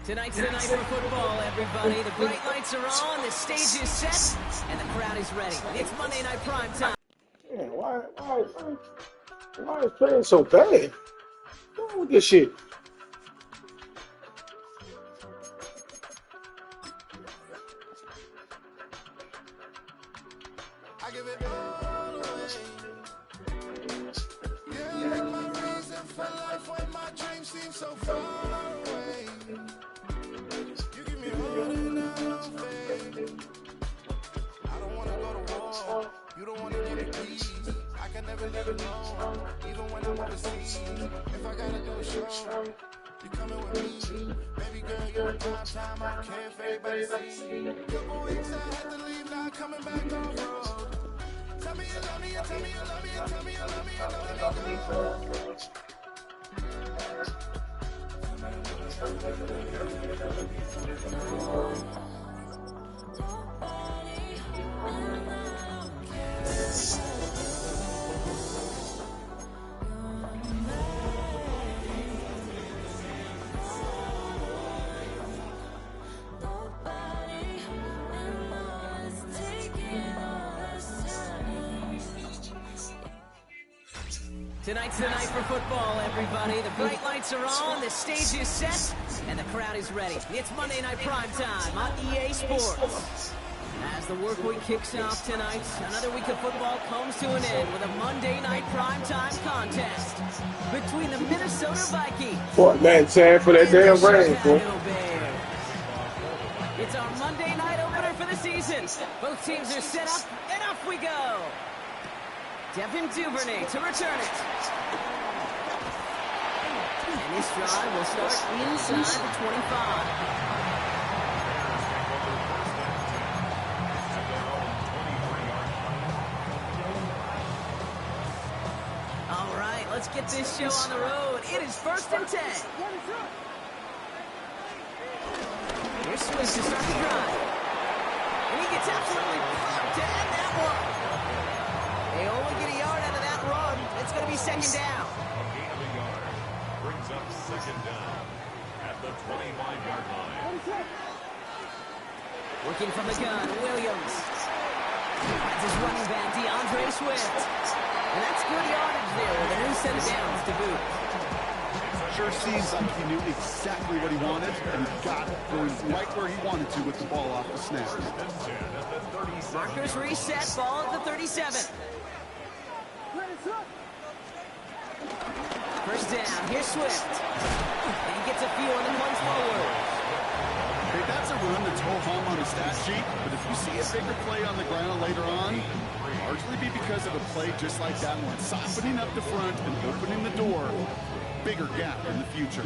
Tonight's the night for football, everybody. The bright lights are on, the stage is set, and the crowd is ready. It's Monday Night Prime Time. Man, why is playing so bad? What's wrong with this shit? I give it all away. Yeah, my reason for life when my dreams seem so far away. You give me heart and I don't fade. I don't wanna go to war. You don't wanna give me peace. I can never live alone, even when I'm overseas. If I gotta do a show, you coming with me. Baby girl, you're in prime time. I don't care if everybody sees. Couple weeks I had to leave, now coming back on road. Tell me you love me, and tell me you love me, and tell me you love me, and don't let me go. Tonight's the night for football, everybody. The bright lights are on, the stage is set, and the crowd is ready. It's Monday Night Prime Time on EA Sports. As the work week kicks off tonight, another week of football comes to an end with a Monday Night Prime Time contest between the Minnesota Vikings. Boy, man, time for that damn rain, boy. It's our Monday night opener for the season. Both teams are set up, and off we go. Devin Duvernay to return it. And this drive will start inside the 25. All right, let's get this show on the road. It is 1st and 10. Here's Swift to start the drive. And he gets absolutely pumped to end that one. They only get a yard out of that run. It's going to be 2nd down. A gain of a yard brings up 2nd down at the 25-yard line. Working from the gun, Williams. Finds his running back, DeAndre Swift. And that's good yardage there with a new set of downs to boot. Sure seems like he knew exactly what he wanted, and he got it going right where he wanted to with the ball off the snap. Markers reset, ball at the 37. 1st down, here's Swift. And he gets a few on the punch forward. Hey, that's a run that's ho-hum on the stat sheet, but if you see a bigger play on the ground later on, largely be because of a play just like that one, softening up the front and opening the door. Bigger gap in the future.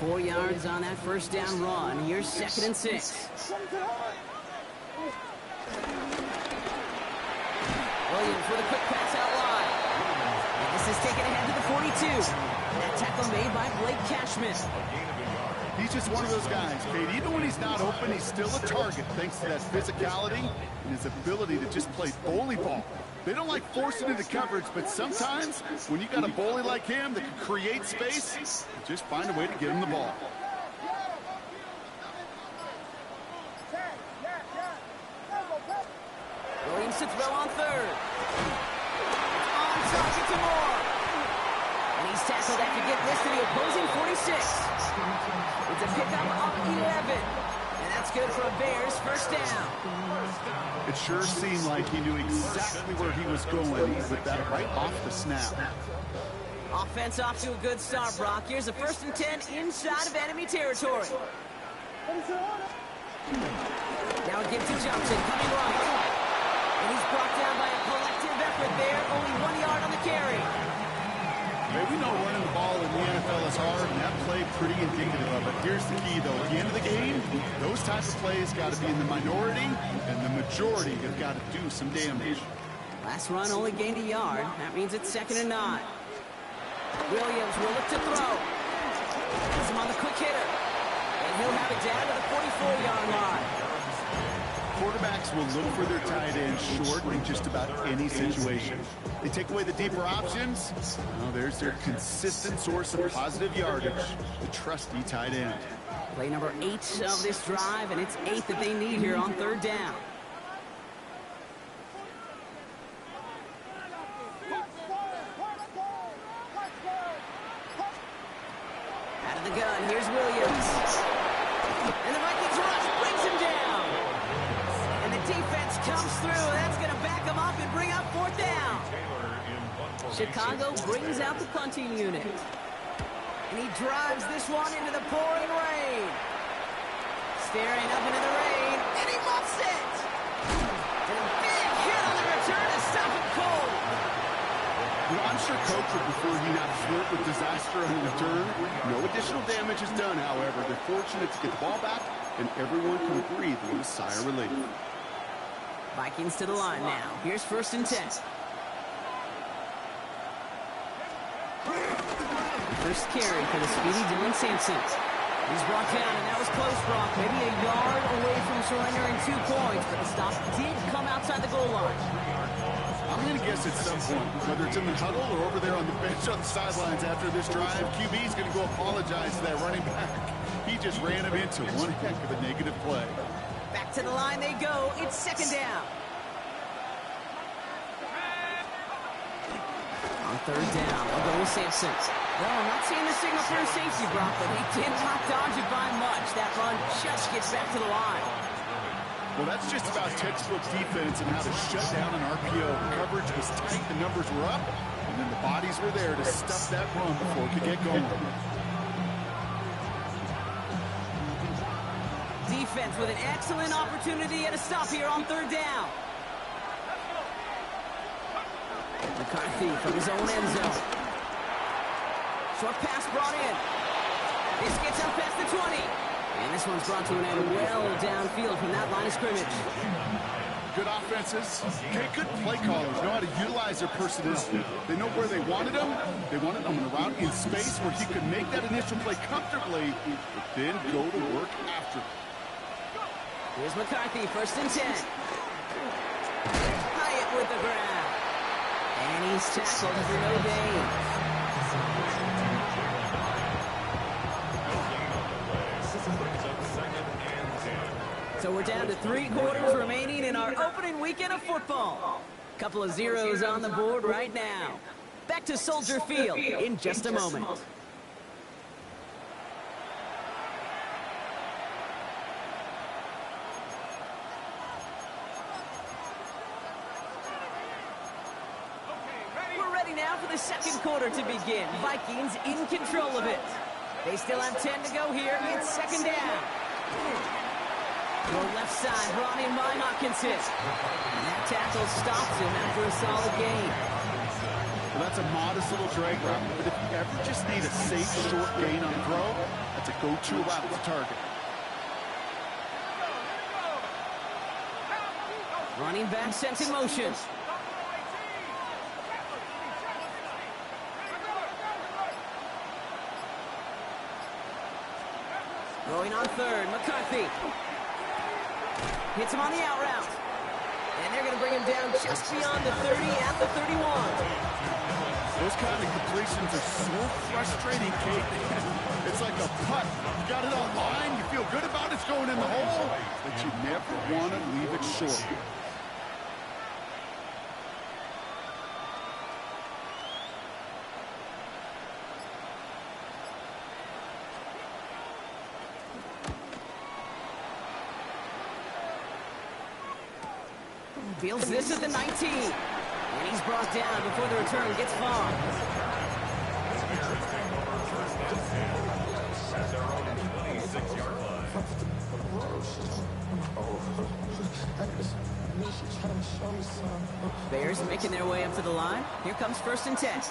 4 yards on that 1st down run. Here's 2nd and 6. Williams with a quick pass out wide. And this is taken ahead to the 42. That tackle made by Blake Cashman. He's just one of those guys, Kate. Even when he's not open, he's still a target thanks to that physicality and his ability to just play bully ball. They don't like forcing into coverage, but sometimes when you got a bully like him that can create space, just find a way to get him the ball. Williams to throw on 3rd. On target to Moore. And he's tackled after getting this to the opposing 46. It's a pickup of 11. And that's good for a Bears 1st down. It sure seemed like he knew exactly where he was going with that right off the snap. Offense off to a good start, Brock. Here's a 1st and 10 inside of enemy territory. Now it gives to Johnson, coming right. And he's brought down by a collective effort there. Only 1 yard on the carry. Hey, we know running the ball in the NFL is hard, and that play pretty indicative of it. Here's the key, though. At the end of the game, those types of plays got to be in the minority, and the majority have got to do some damage. Last run only gained a yard. That means it's 2nd and 9. Williams will look to throw. Has him on the quick hitter. And he'll have it down to the 44-yard line. Quarterback quarterbacks will look for their tight end short in just about any situation. They take away the deeper options. Well, there's their consistent source of positive yardage, the trusty tight end. Play number 8 of this drive, and it's 8 that they need here on 3rd down. Out of the gun, here's Williams. And the Vikings rush brings him down. And the defense comes through. That's going to back him up and bring up 4th down. Chicago brings out the punting unit. And he drives this one into the pouring rain. Staring up into the rain, and he muffs it. And a big hit on the return to stop him cold. Well, I'm sure Coach would prefer he not flirt with disaster on the return. No additional damage is done, however. They're fortunate to get the ball back, and everyone can breathe with a sigh of relief. Vikings to the line now. Here's 1st and 10. First carry for the speedy Dylan Sampson. He's brought down, and that was close, Brock. Maybe a yard away from surrendering 2 points, but the stop did come outside the goal line. I'm going to guess at some point, whether it's in the huddle or over there on the bench on the sidelines after this drive, QB's going to go apologize to that running back. He just ran him into one heck of a negative play. Back to the line they go. It's 2nd down. On 3rd down, they'll go with Sampson. Well, I'm not seeing the signal for a safety, Brock, but he did not dodge it by much. That run just gets back to the line. Well, that's just about textbook defense and how to shut down an RPO. The coverage was tight, the numbers were up, and then the bodies were there to stuff that run before it could get going. Defense with an excellent opportunity at a stop here on 3rd down. McCarthy from his own end zone. Short pass brought in. This gets up past the 20. And this one's brought to an end well downfield from that line of scrimmage. Good offenses. Okay, good play callers know how to utilize their personnel. They know where they wanted them. They wanted them in a route in space where he could make that initial play comfortably, but then go to work after. Here's McCarthy, 1st and 10. Hyatt with the grab. And he's tackled for no gain. So we're down to 3 quarters remaining in our opening weekend of football. Couple of zeros on the board right now. Back to Soldier Field in just a moment. We're ready now for the 2nd quarter to begin. Vikings in control of it. They still have 10 to go here. It's 2nd down. Go left side, brought in by Hawkinson. And that tackle stops him after a solid gain. Well, that's a modest little drag route, but if you ever just need a safe, short gain on a throw, that's a go-to route to target. Running back sent in motion. Going on 3rd, McCarthy. Hits him on the out route. And they're going to bring him down just beyond the 30 at the 31. Those kind of completions are so frustrating, Kate. It's like a putt. You got it on line, you feel good about it's going in the hole, but you never want to leave it short. Fields this at the 19. And he's brought down before the return gets far. Bears making their way up to the line. Here comes 1st and 10.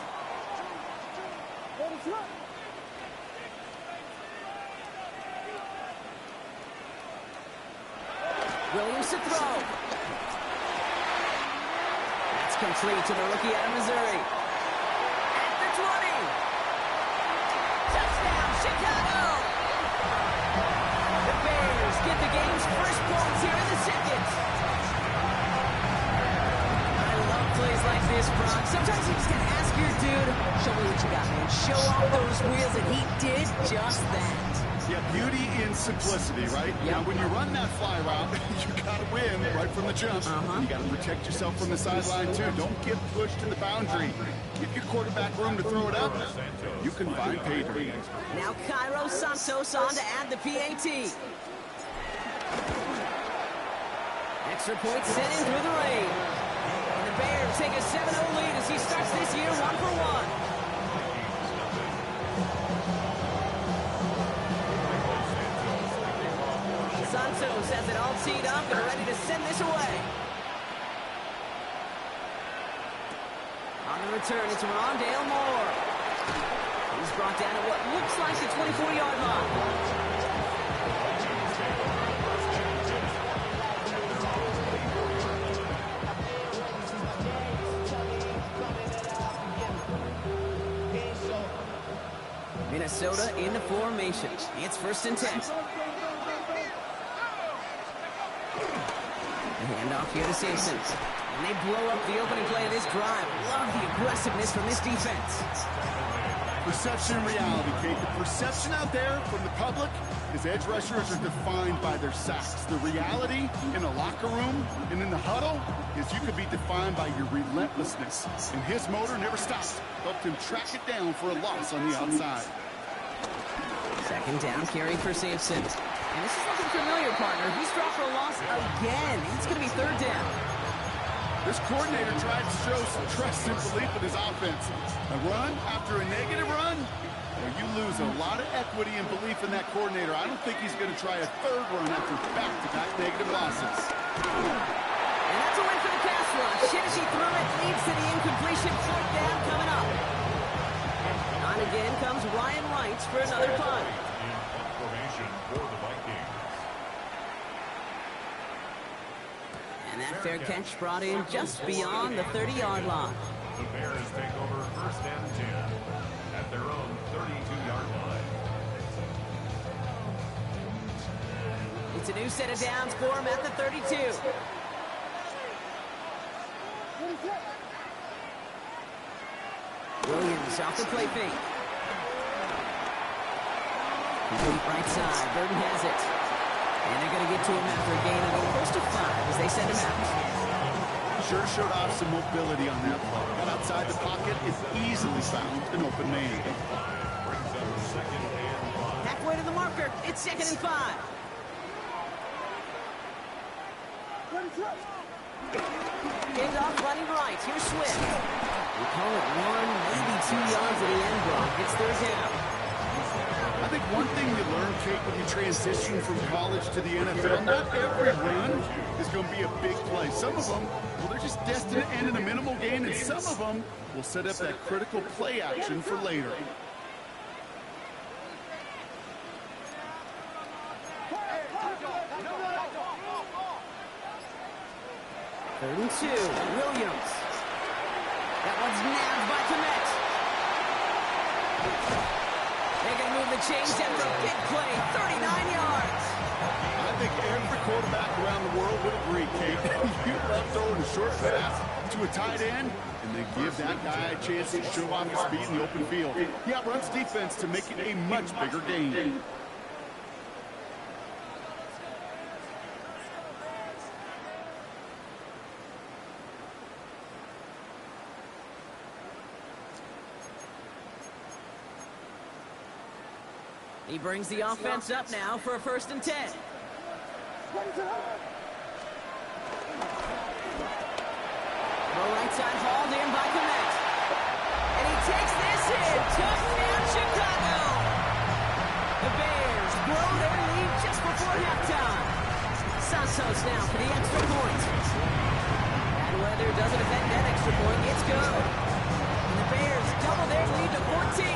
Williams to throw. That's complete to the rookie out of Missouri. At the 20. Touchdown, Chicago! The Bears get the game's first points here in the 2nd. Brock. Sometimes you just gotta ask your dude, show me what you got, man. Show off those wheels, and he did just that. Yeah, beauty in simplicity, right? Yep. Now, when you run that fly route, you got to win right from the jump. You got to protect yourself from the sideline, too. Don't get pushed to the boundary. Give your quarterback room to throw it up. You can find pay dirt. Now Cairo Santos on to add the PAT. Extra point sent in through the rain. And the Bears take a 7-0 lead as he starts this year 1-for-1. Santos has it all teed up and ready to send this away. On the return, it's Rondale Moore. He's brought down at what looks like the 24-yard line. Minnesota in the formation. It's 1st and 10. The handoff here to Simpson. And they blow up the opening play of this drive. Love the aggressiveness from this defense. Perception and reality, Kate. The perception out there from the public is edge rushers are defined by their sacks. The reality in the locker room and in the huddle is you could be defined by your relentlessness. And his motor never stopped. Helped him track it down for a loss on the outside. 2nd down, carry for Sampson. And this is looking familiar, partner. He's dropped for a loss again. It's going to be 3rd down. This coordinator tried to show some trust and belief in his offense. A run after a negative run, well, you lose a lot of equity and belief in that coordinator. I don't think he's going to try a 3rd run after back-to-back negative losses. And that's a win for the pass rush. Hennessy threw it, leads to the incompletion. 4th down coming up. On again comes Ryan Wright for another punt. Formation for the Vikings. And that fair catch brought in just beyond the 30-yard line. The Bears take over 1st and 10 at their own 32-yard line. It's a new set of downs for him at the 32. Williams off the play fake. Right side, Burton has it. And they're going to get to him after a gain of close to 5 as they send him out. Sure showed off some mobility on that play. Got outside the pocket, is easily found an open man. Halfway to the marker, it's 2nd and 5. End off running right, here's Swift. We call it 1, maybe 2 yards at the end block. It's 3rd down. I think one thing you learn, Kate, when you transition from college to the NFL, not every run is going to be a big play. Some of them, well, they're just destined to end in a minimal gain, and some of them will set up that critical play action for later. Third and 2, Williams. That one's nabbed by Komet. They're going to move the chains down for a big play, 39 yards. I think every quarterback around the world would agree, Kate. You love throwing a short pass to a tight end, and they give that guy a chance to show off his speed in the open field. He outruns defense to make it a much bigger gain. He brings the offense up now for a 1st and 10. Right side hauled in by Komet. And he takes this in. Touchdown, Chicago. The Bears blow their lead just before halftime. Santos now for the extra point. Bad weather doesn't affect that extra point. It's good. And the Bears double their lead to 14.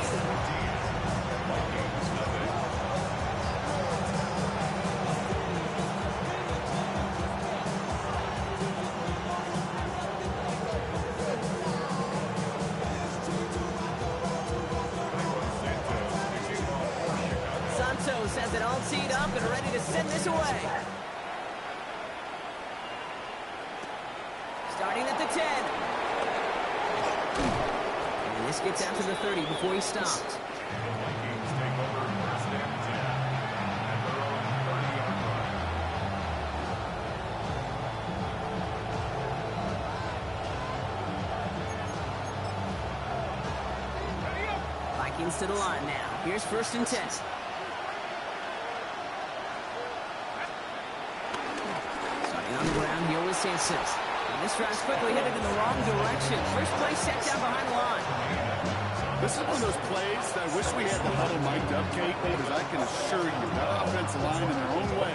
Has it all teed up and ready to send this away. Starting at the 10. This gets out to the 30 before he stops. The Vikings take over first and 10 at their own 30-yard line. Vikings to the line now. Here's first and 10. Starting on the ground here with Sampson. And this drive's quickly headed in the wrong direction. First play set down behind the line. This is one of those plays that I wish we had the huddle mic'd up, Kate, because I can assure you that offensive line in their own way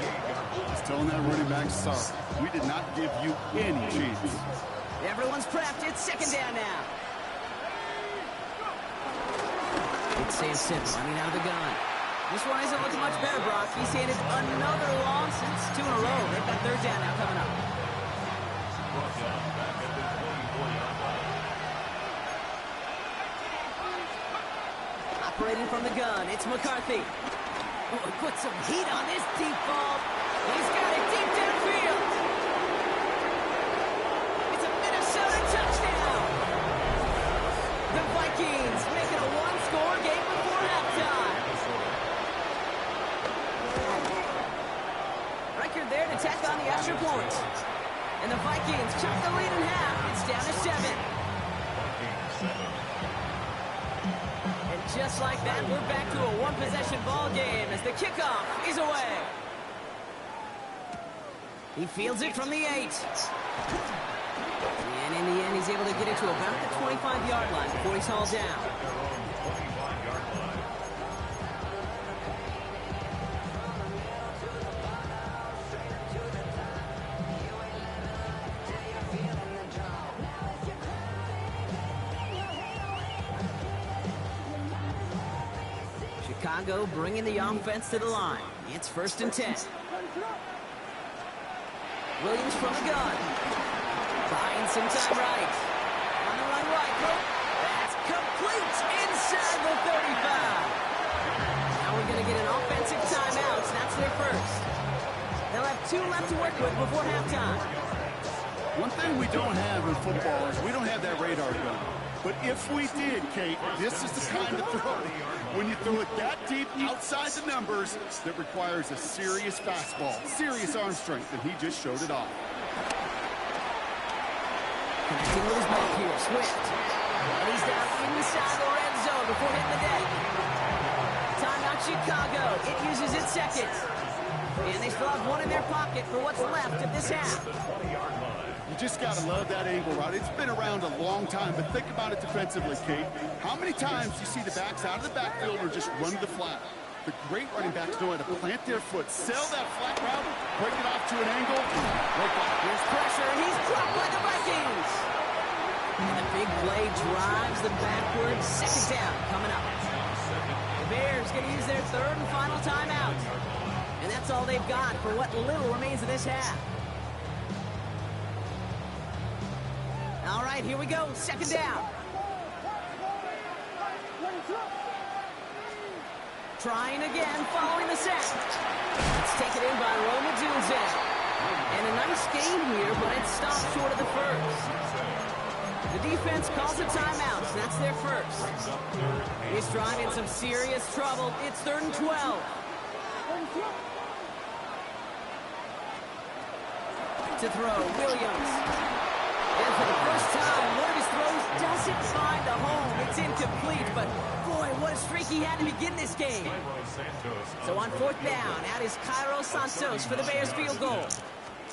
is telling that running back, sorry, we did not give you any chance. Everyone's prepped. It's second down now. It's Sampson running out of the gun. This one isn't looking much better, Brock. He's handed another loss. It's 2 in a row. They've got third down now coming up. Brought down back at the 24-yard line. Operating from the gun, it's McCarthy. Oh, he put some heat on this deep ball. He's got it deep downfield. It's a Minnesota touchdown. The Vikings making a one-score game before halftime. Record there to tack on the extra points. And the Vikings chop the lead in half. It's down to 7. Vikings 7. And just like that, we're back to a one-possession ball game as the kickoff is away. He fields it from the 8. And in the end, he's able to get it to about the 25-yard line before he's hauled down. Their own 25-yard line. Chicago bringing the offense to the line. It's first and 10. Williams from the gun. Buying some time right. On the run right. That's complete inside the 35. Now we're going to get an offensive timeout. That's their first. They'll have 2 left to work with before halftime. One thing we don't have in football is we don't have that radar gun. But if we did, Kate, this is the kind of throw. When you throw it that deep outside the numbers, that requires a serious fastball, serious arm strength, and he just showed it off. Connecting with his back here, Swift. And he's down inside the red zone before hitting the deck. Timeout Chicago. It uses its second. And they still have one in their pocket for what's left of this half. You just got to love that angle route. It's been around a long time, but think about it defensively, Kate. How many times do you see the backs out of the backfield or just run the flat? The great running backs know how to plant their foot, sell that flat route, break it off to an angle. Right back. Here's pressure, and he's dropped by the Vikings. And the big play drives them backwards. Second down coming up. The Bears going to use their third and final timeout. And that's all they've got for what little remains of this half. All right, here we go. Second down. Trying again, following the sack. It's taken in by Roma Dunze. And a nice gain here, but it stopped short of the first. The defense calls a timeout, and that's their first. He's driving some serious trouble. It's 3rd and 12. To throw, Williams. And for the first time, one of his throws doesn't find a home. It's incomplete, but boy, what a streak he had to begin this game. So on 4th down, out is Cairo Santos for the Bears field goal.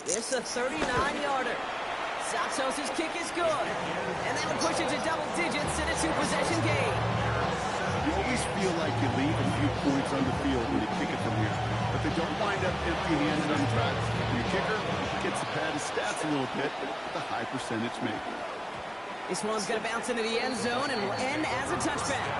It's a 39-yarder. Santos' kick is good, and that would push it to double digits in a 2-possession game. You always feel like you leave a few points on the field when you kick it from here, but they don't wind up empty-handed on track. Your kicker gets to pad his stats a little bit with a high percentage maker. This one's going to bounce into the end zone and will end as a touchback.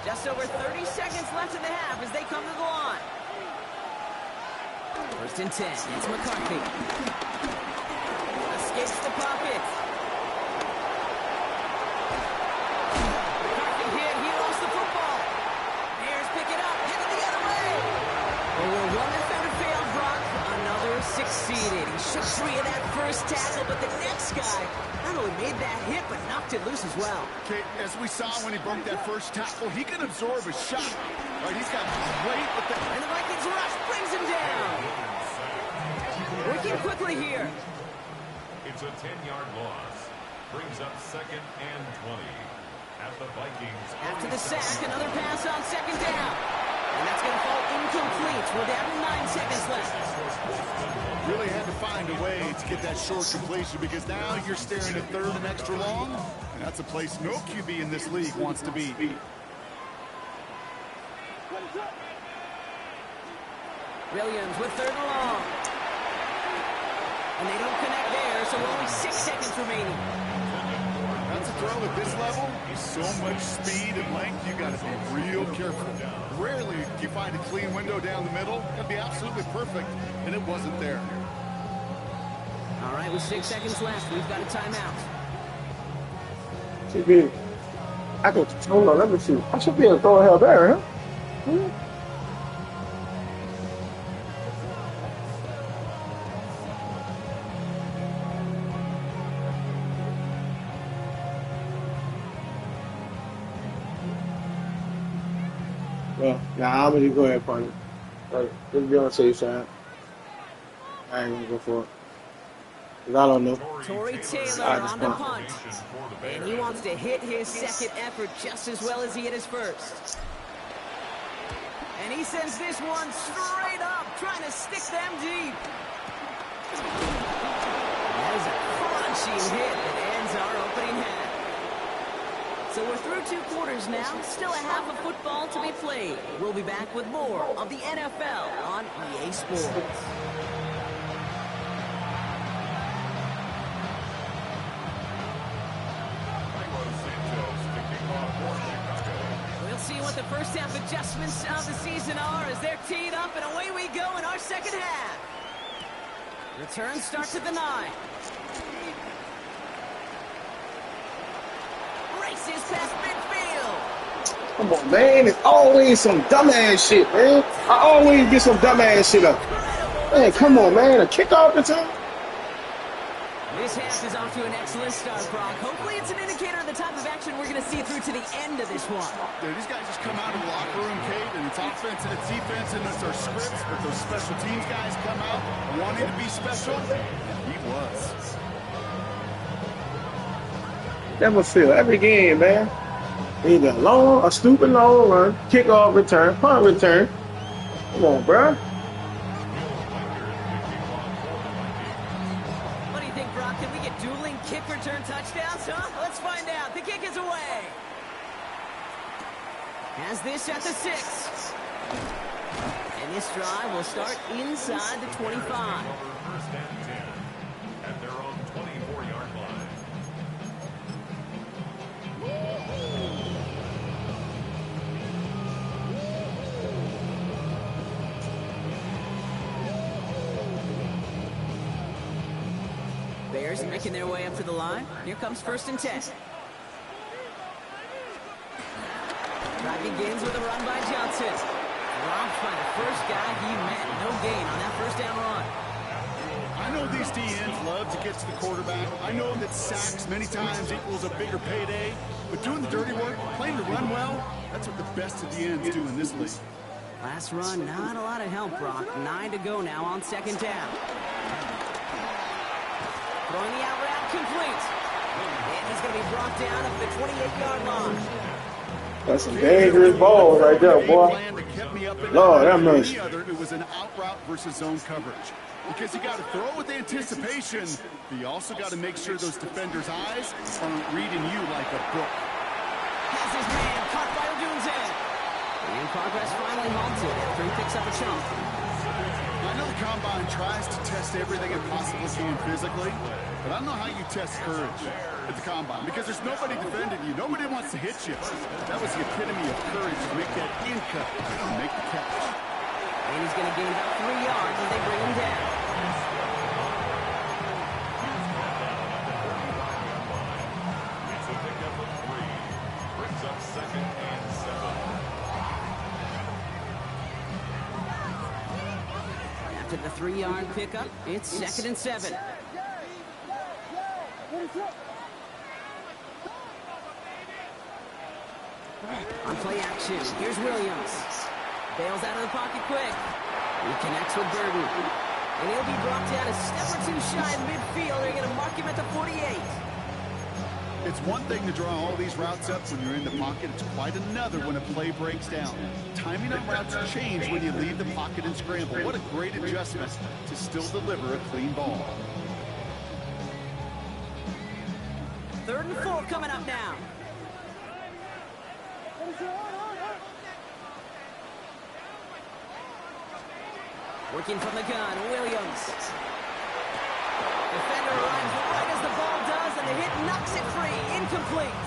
Just over 30 seconds left in the half as they come to the line. 1st and 10. It's McCarthy. Escapes the pocket. McCarthy hit. He lost the football. Bears pick it up. Headed the other way. Well, one defender failed, Brock. Another succeeded. kicked it loose as well. Okay, as we saw when he broke that first tackle, he can absorb a shot. Right, he's got great with the... And the Vikings rush brings him down. Working quickly here. It's a 10-yard loss. Brings up 2nd and 20 at the Vikings. After the sack, another pass on 2nd down. And that's going to fall incomplete. We're down to 9 seconds left. Really had to find a way to get that short completion because now you're staring at 3rd and extra long. And that's a place no QB in this league wants to be. Williams with 3rd and long. And they don't connect there, so only 6 seconds remaining. That's a throw at this level. So much speed and length, you got to be real careful. Rarely do you find a clean window down the middle. That'd be absolutely perfect, and it wasn't there. All right, with 6 seconds left, we've got a timeout. TB, I can hold on. Let me see. I should be able to throw a hell better, huh? Well, nah, I'm gonna go ahead, partner. Like, let's be on the safe side. I ain't gonna go for it. 'Cause I don't know. Torrey Taylor on the punt. And he wants to hit his second effort just as well as he hit his first. And he sends this one straight up, trying to stick them deep. That is a crunching hit that ends our opening half. So we're through 2 quarters now, still a half of football to be played. We'll be back with more of the NFL on EA Sports. We'll see what the first half adjustments of the season are as they're teed up, and away we go in our second half. Return starts at the 9. Races past midfield. Come on, man. It's always some dumbass shit, man. I always get some dumbass shit up. Man, come on, man. A kickoff return? This half is off to an excellent start, Brock. Hopefully it's an indicator of the type of action we're going to see through to the end of this one. Dude, these guys just come out of the locker room, Kate, and it's offense and it's defense and it's our scripts, but those special teams guys come out wanting to be special, and he was. That must feel every game, man. Either a stupid long run, kickoff return, punt return. Come on, bro. What do you think, Brock? Can we get dueling kick return touchdowns, huh? Let's find out. The kick is away. Has this at the 6. And this drive will start inside the 25. First and 10 at their own 24-yard line. Bears making their way up to the line. Here comes 1st and 10. Drive begins with a run by Johnson. Robbed by the first guy he met. No gain on that first down run. I know these DNs love to get to the quarterback. I know that sacks many times equals a bigger payday. But doing the dirty work, playing to run well, that's what the best of the ends do in this league. Last run, not a lot of help, Brock. 9 to go now on 2nd down. Throwing the out route complete. And he's going to be brought down at the 28-yard line. That's some dangerous balls right there, boy. Lord, that much. It was an out route versus zone coverage. Because you got to throw with anticipation, but you also got to make sure those defenders' eyes aren't reading you like a book. Has his man caught by Odunze. And progress finally halted after he picks up a chunk. I know the Combine tries to test everything it possibly can physically, but I don't know how you test courage at the Combine because there's nobody defending you. Nobody wants to hit you. That was the epitome of courage to make that in cut and make the catch. And he's going to gain about 3 yards as they bring him down. It's a pickup of 3. Brings up 2nd and 7. After the 3-yard pickup, it's 2nd and 7. On play action, here's Williams. Bails out of the pocket quick. He connects with Burton. And he'll be brought down a step or two shy in midfield. They're going to mark him at the 48. It's one thing to draw all these routes up when you're in the pocket. It's quite another when a play breaks down. Timing on routes change when you leave the pocket and scramble. What a great adjustment to still deliver a clean ball. 3rd and 4 coming up now. Working from the gun, Williams. Defender arrives right as the ball does, and the hit knocks it free. Incomplete.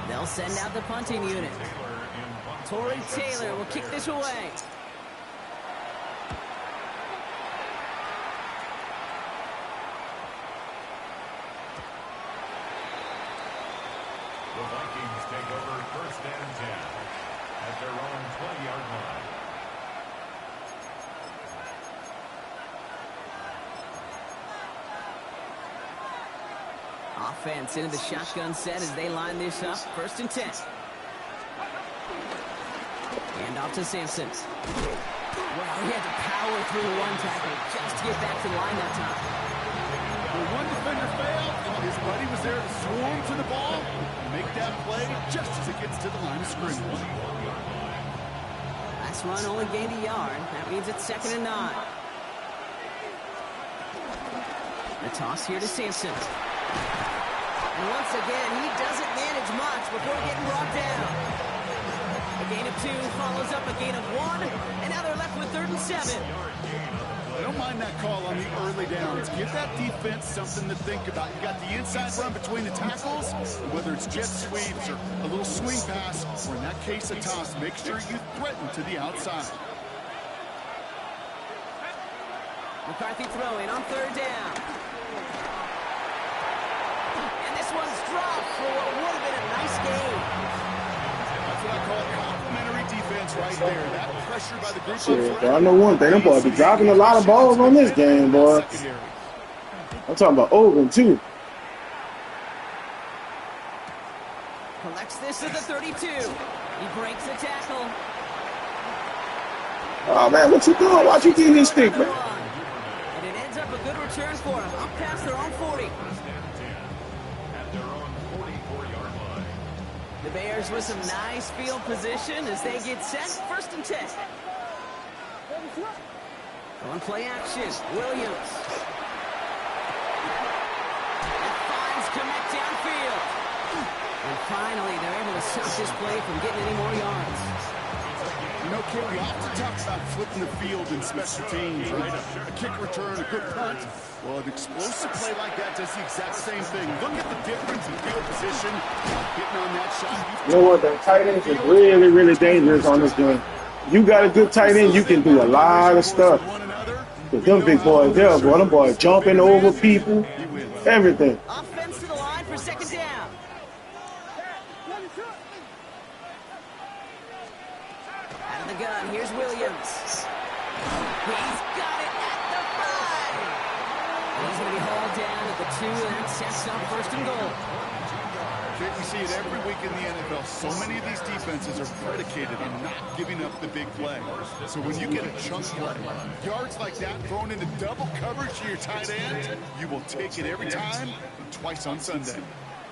They'll send out the punting unit. Torrey Taylor will kick this away. The Vikings take over 1st and 10 at their own 20-yard line. Offense into the shotgun set as they line this up. 1st and 10. Hand off to Sampson. Well, he had to power through one tackle just to get back to the line that time. When one defender failed, his buddy was there to swarm to the ball and make that play just as it gets to the line of scrimmage. Last run only gained a yard. That means it's 2nd and 9. The toss here to Sampson. And once again, he doesn't manage much before getting brought down. A gain of 2 follows up a gain of 1, and now they're left with 3rd and 7. I don't mind that call on the early downs. Give that defense something to think about. You got the inside run between the tackles, whether it's jet sweeps or a little swing pass, or in that case, a toss. Make sure you threaten to the outside. McCarthy throwing on 3rd down. And this one's dropped for what would have been a nice game. That's what I call complimentary defense right there. That pressure by the group. Shit, bro, I know one thing. Them boys be dropping a lot of balls on this game, boy. I'm talking about Ogun, too. Collects this at the 32. He breaks the tackle. Oh, man, what you doing? Why'd you get his stick, man? And it ends up a good return for him. Up past their own 40. 1st and 10 at their own 44-yard line. The Bears with some nice field position as they get set. 1st and 10. On play action, Williams. And finds Kmet downfield. And finally, they're able to stop this play from getting any more yards. You know, Kid, we often talk about flipping the field in special teams, right? A kick return, a good punt. Well, an explosive play like that does the exact same thing. Look at the difference in field position, hitting on that shot. You know what? The tight ends is really, really dangerous on this game. You got a good tight end, you can do a lot of stuff. But them big boys there, boy, them boys jumping over people, everything. Offense to the line for 2nd down. Out of the gun, here's Williams. He's got it at the 5. And he's going to be hauled down at the 2, and that sets up 1st and goal. We see it every week in the NFL. So many of these defenses are predicated on not giving up the big play. So when you get a chunk play, yards like that thrown into double coverage to your tight end, you will take it every time and twice on Sunday.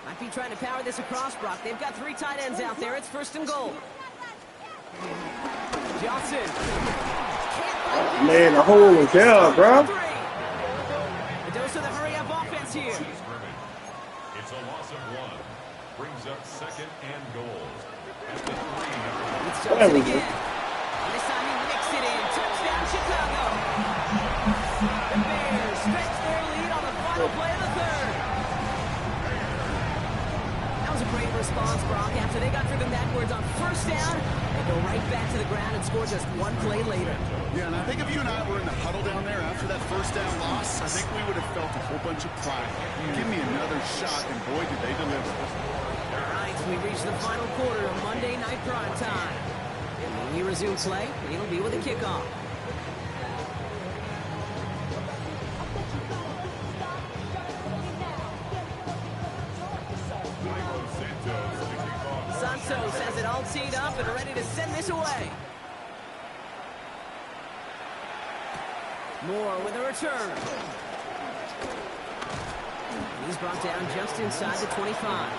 Might be trying to power this across, Brock. They've got 3 tight ends out there. It's 1st and goal. Johnson. Man, the hole is there, bro. A dose of the hurry-up offense here. It's a loss of 1. Brings up 2nd and goal at the 3-yard. It's Johnson again. And this time he nicks it in. Touchdown, Chicago. The Bears stretch their lead on the final play of the 3rd. That was a great response, Brock. After they got driven backwards on 1st down, they go right back to the ground and score just 1 play later. Yeah, and I think if you and I were in the huddle down there after that 1st down loss, I think we would have felt a whole bunch of pride. Give me another shot, and boy, did they deliver. All right, we reach the final quarter of Monday Night Prime Time. And when we resume play, it'll be with a kickoff. Santos has it made up and ready to send this away. Moore with a return. He's brought down just inside the 25.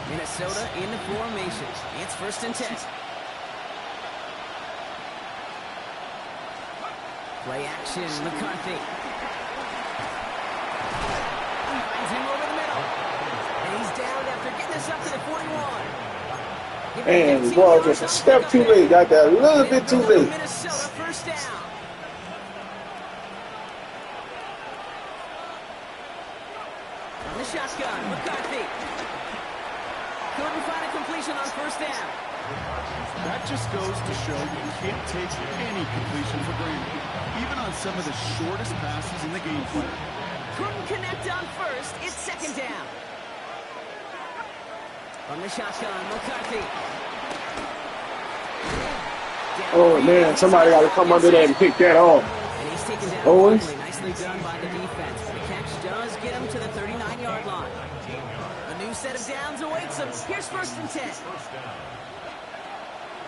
Minnesota in the formation. It's 1st and 10. Play action, McCarthy. Finds him over the middle. And he's down after getting this up to the 41. And the ball just a step too late. Got that a little bit too late. Minnesota 1st down. On the shotgun, McCarthy. Couldn't find a completion on 1st down. That just goes to show you can't take any completion for granted, even on some of the shortest passes in the game plan. Couldn't connect on 1st. It's 2nd down. On the shotgun, McCarthy. Oh, man, somebody got to come under that and pick that off. And he's taken down Owens. quickly. Nicely done by the defense. The catch does get him to the 39-yard line. A new set of downs awaits him. Here's 1st and 10.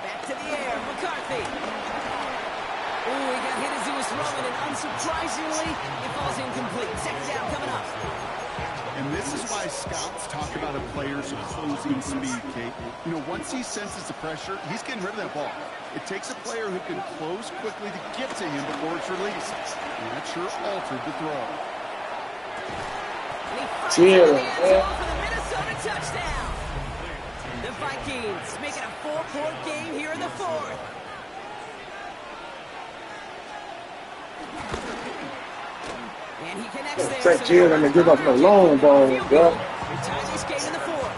Back to the air, McCarthy. Ooh, he got hit as he was throwing, and unsurprisingly, it falls incomplete. 2nd down coming up. And this is why scouts talk about a player's closing speed, Kate. You know, once he senses the pressure, he's getting rid of that ball. It takes a player who can close quickly to get to him before it's released. And that sure altered the throw. And he fires it in the end zone for the Minnesota touchdown. The Vikings making a 4-point game here in the 4th. And he connects there. That Jalen to give up the long ball, bro. Tie this game in the 4th.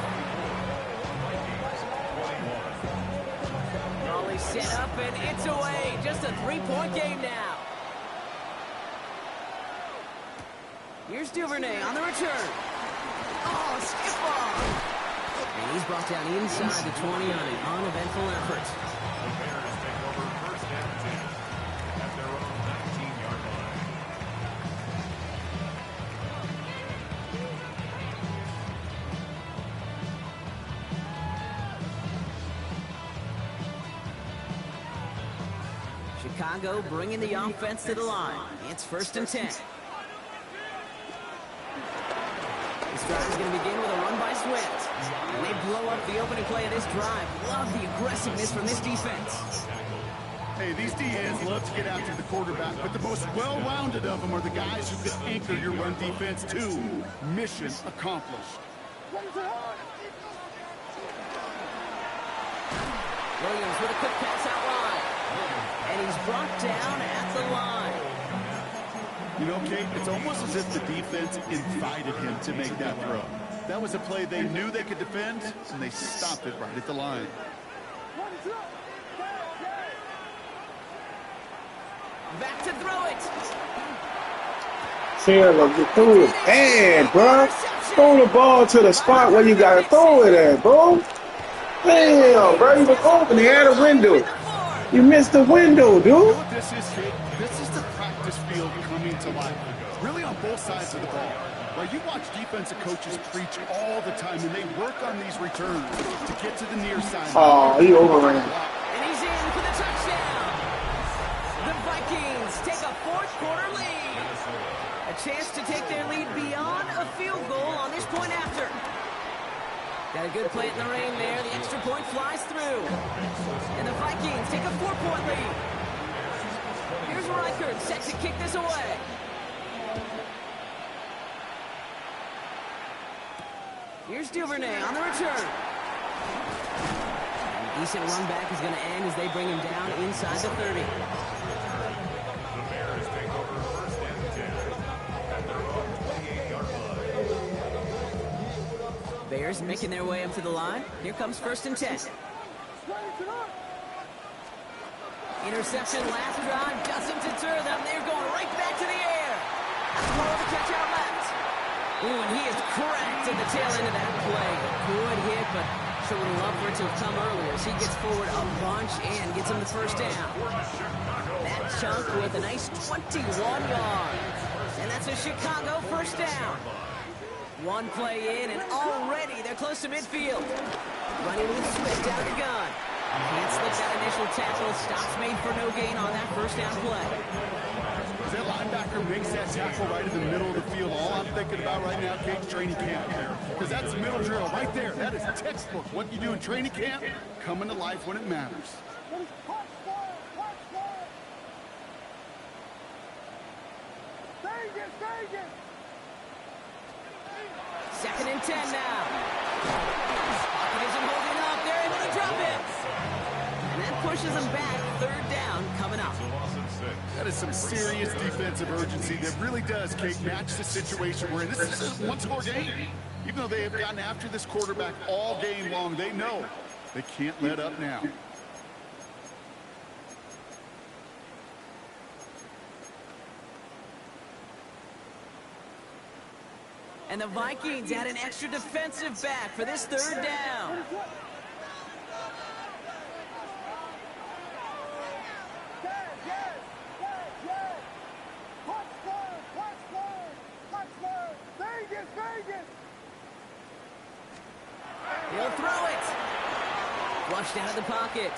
Raleigh set up and it's away. Just a 3-point game now. Here's Duvernay on the return. Oh, skip ball. And he's brought down inside the 20 on an uneventful effort. The Bears take over 1st and 10 at their own 19-yard line. Chicago bringing the offense to the line. It's 1st and 10. This drive is going to begin with a run by Swift. And they blow up the opening play of this drive. Love the aggressiveness from this defense. Hey, these DNs love to get after the quarterback, but the most well-rounded of them are the guys who can anchor your run defense too. Mission accomplished. Williams with a quick pass out wide. And he's brought down at the line. You know, Kate, it's almost as if the defense invited him to make that throw. That was a play they knew they could defend, and they stopped it right at the line. Back to throw it. Taylor, get through it. Man, bro. Throw the ball to the spot where you got to throw it at, bro. Damn, bro. You was open. They had a window. You missed the window, dude. You know what this is, Kate? This is the practice field coming to life. Really on both sides of the ball. Right, you watch defensive coaches preach all the time, and they work on these returns to get to the near side. Oh, he overran. And he's in for the touchdown. The Vikings take a 4th quarter lead. A chance to take their lead beyond a field goal on this point after. Got a good play in the rain there. The extra point flies through. And the Vikings take a 4-point lead. Here's Reichert set to kick this away. Here's Duvernay on the return. And a decent run back is going to end as they bring him down inside the 30. The Bears take over 1st and 10 at their own 28-yard line. Bears making their way up to the line. Here comes 1st and 10. Interception last drive doesn't deter them. They're going right back to the air. That's more of the catch out left. Ooh, and he is cracked at the tail end of that play. Good hit, but sure would love for it to have come earlier as he gets forward a bunch and gets him the 1st down. That chunk with a nice 21 yards. And the Chicago first down. One play in, and already they're close to midfield. Running with Swift out of the gun. Can't slip that initial tackle. Stops made for no gain on that first down play. That linebacker makes that tackle right in the middle of the field. All I'm thinking about right now, Kate, training camp. Because that's middle drill right there. That is textbook. What you do in training camp, coming to life when it matters. Second and 10 now. Pocket isn't holding up. They're able to drop it. And that pushes them back. Third down coming up. That is some serious defensive urgency that really does, Kate, match the situation we're in. This is a one-score game. Even though they have gotten after this quarterback all game long, they know they can't let up now. And the Vikings add an extra defensive back for this third down. He'll throw it. Flushed out of the pocket.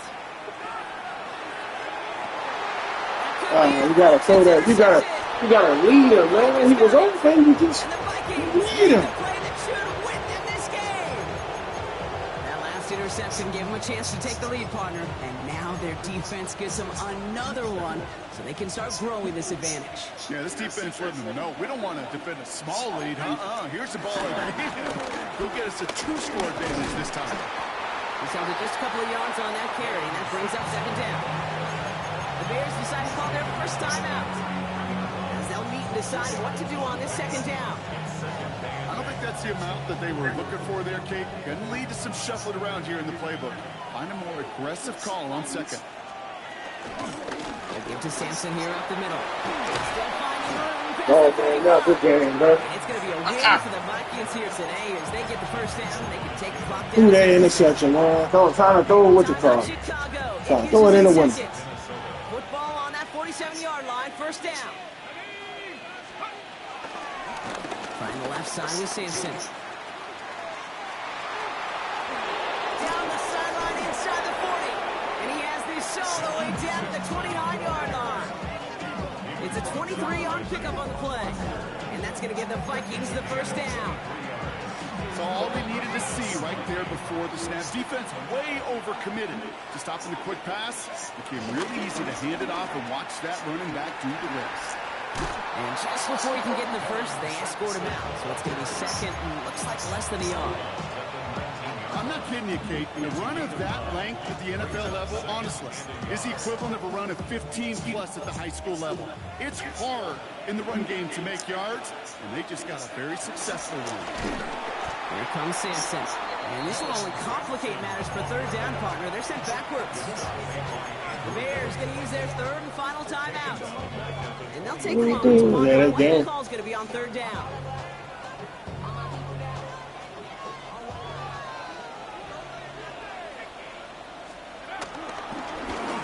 You gotta throw that. You gotta lead him, man. He was open. You just lead him. That last interception gave him a chance to take the lead, partner. And now their defense gives them another one, so they can start growing this advantage. Yeah, this defense letting them know we don't want to defend a small lead. Here's the ball. Go get us a two-score advantage this time. He's held it just a couple of yards on that carry, and that brings up second down. The Bears decide to call their first timeout, as they'll meet and decide what to do on this second down. I don't think that's the amount that they were looking for there, Kate. Going to lead to some shuffling around here in the playbook. Find a more aggressive call on second. They'll give to Sampson here up the middle. Still finding room. Oh, man, not good game, bro. And it's going to be a win for the Vikings here today as they get the first down. They can take the clock down. Threw that interception, man. Trying to throw what you call it. Trying to throw it in the window. Football on that 47-yard line, first down. Find the left side with Sampson. Down the sideline inside the 40. And he has this all the way down to the 29-yard line. It's a 23-yard pickup on the play. And that's going to give the Vikings the first down. So all they needed to see right there before the snap. Defense way overcommitted to stopping the quick pass. Became really easy to hand it off and watch that running back do the rest. And just before he can get in the first, they escort him out. So it's going to be second and looks like less than a yard. I'm not kidding you, Kate. A run of that length at the NFL level, honestly, is the equivalent of a run of 15-plus at the high school level. It's hard in the run game to make yards, and they just got a very successful one. Here comes Sampson. And this will only complicate matters for third down, partner. They're sent backwards. The Bears going to use their third and final timeout. And they'll take a moment to wonder what the call's going to be on third down.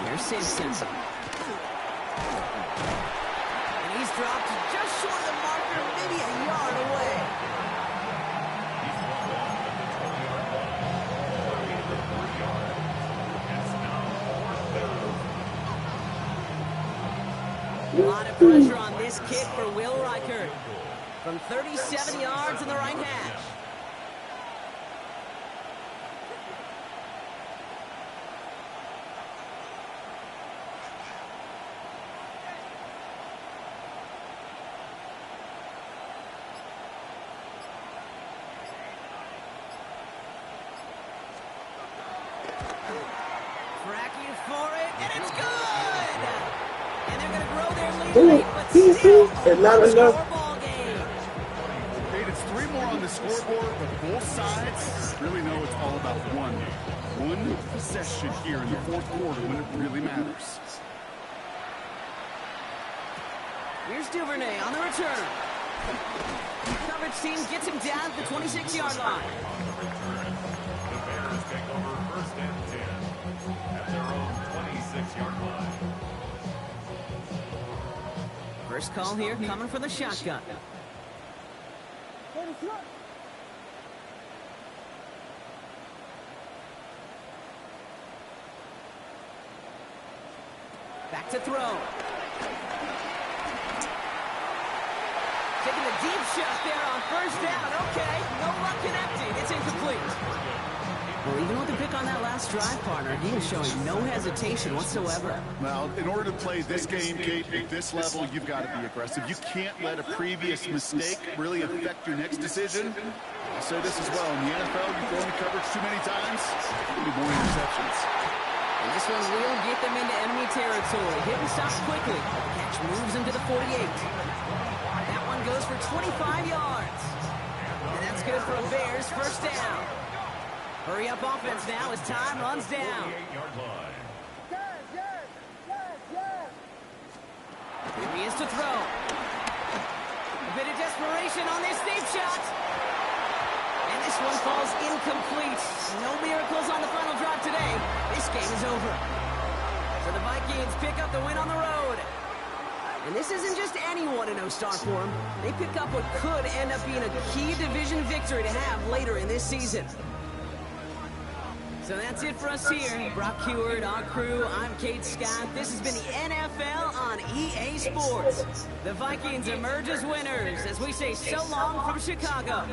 Here's Sampson. And he's dropped just short of the marker, maybe a yard away. A lot of pressure on this kick for Will Reichert. From 37 yards in the right hash. Fracking for it, and it's good! And they're going to grow their lead, but still not enough. ball game. Kate, it's 3 more on the scoreboard, but both sides really know it's all about one possession here in the fourth quarter when it really matters. Here's Duvernay on the return. Coverage team gets him down to the 26-yard line. The Bears take over first and 10 at their own 26-yard line. First call here coming from the shotgun. Back to throw. Taking a deep shot there on first down. Okay, no luck connecting. It's incomplete. Well, even with the pick on that last drive, partner, he is showing no hesitation whatsoever. Well, in order to play this game, Kate, at this level, you've got to be aggressive. You can't let a previous mistake really affect your next decision. I'll say this as well. In the NFL, you've thrown the coverage too many times, there'll be more interceptions. And this one will get them into enemy territory. Hit and stop quickly. The catch moves him to the 48. That one goes for 25 yards. And that's good for a Bears first down. Hurry up offense now as time runs down. 48-yard line. Here he is to throw. A bit of desperation on this deep shot. And this one falls incomplete. No miracles on the final drive today. This game is over. So the Vikings pick up the win on the road. And this isn't just any 1-0 start for them. They pick up what could end up being a key division victory to have later in this season. So that's it for us here. Brock Heward, our crew, I'm Kate Scott. This has been the NFL on EA Sports. The Vikings emerge as winners as we say so long from Chicago.